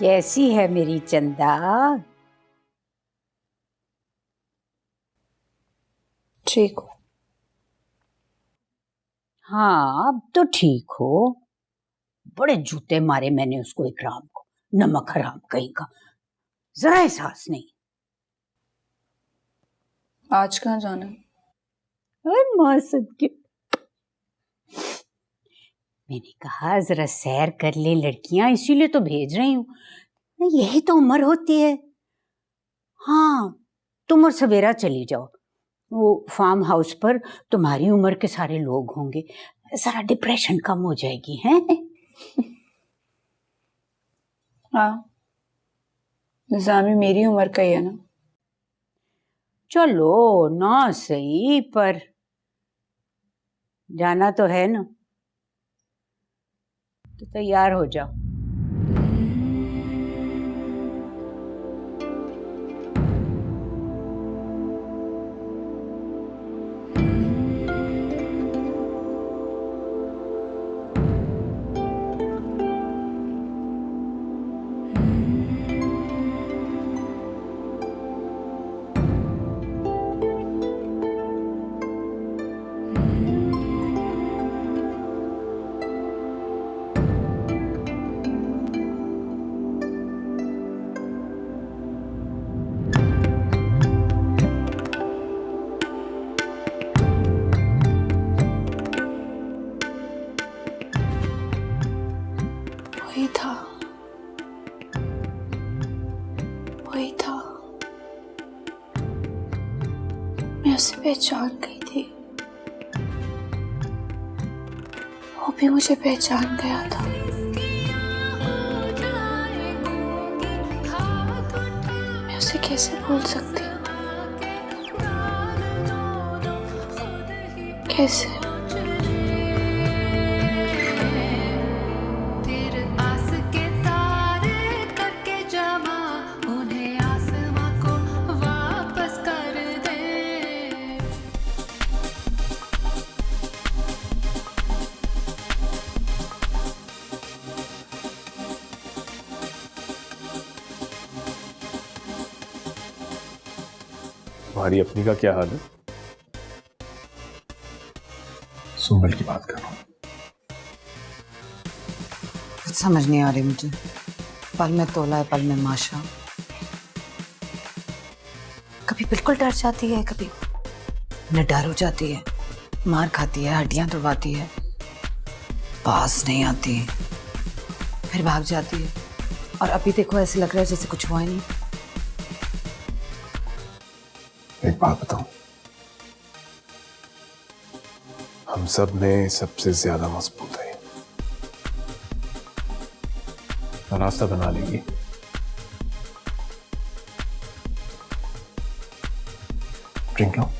कैसी है मेरी चंदा? ठीक हो? हाँ, अब तो ठीक हो। बड़े जूते मारे मैंने उसको, इकराम को, नमक हराम कहीं का, जरा एहसास नहीं। आज कहाँ जाना है? अरे माँ सदके, मैंने कहा जरा सैर कर ले लड़कियां, इसीलिए तो भेज रही हूँ। यही तो उम्र होती है। हाँ, तुम और सवेरा चली जाओ, वो फार्म हाउस पर तुम्हारी उम्र के सारे लोग होंगे, जरा डिप्रेशन कम हो जाएगी। हैं? हाँ, निजामी मेरी उम्र का ही है ना। चलो ना सही, पर जाना तो है ना, तो तैयार हो जाओ। वही था, वही था। मैं उसे पहचान गई थी, वो भी मुझे पहचान गया था। मैं उसे कैसे भूल सकती हूँ? कैसे? तुम्हारी अपनी का क्या हाल है? सुंबल की बात कर रहा हूँ। कुछ समझ नहीं आ रही मुझे, पल में तोला है पल में माशा। कभी बिल्कुल डर जाती है, कभी निडर हो जाती है, मार खाती है, हड्डियां तुड़वाती है, पास नहीं आती, फिर भाग जाती है, और अभी देखो ऐसे लग रहा है जैसे कुछ हुआ ही नहीं। एक बात बताऊं, हम सब में सबसे ज्यादा मजबूत है, रास्ता बना लेगी। ड्रिंक लो।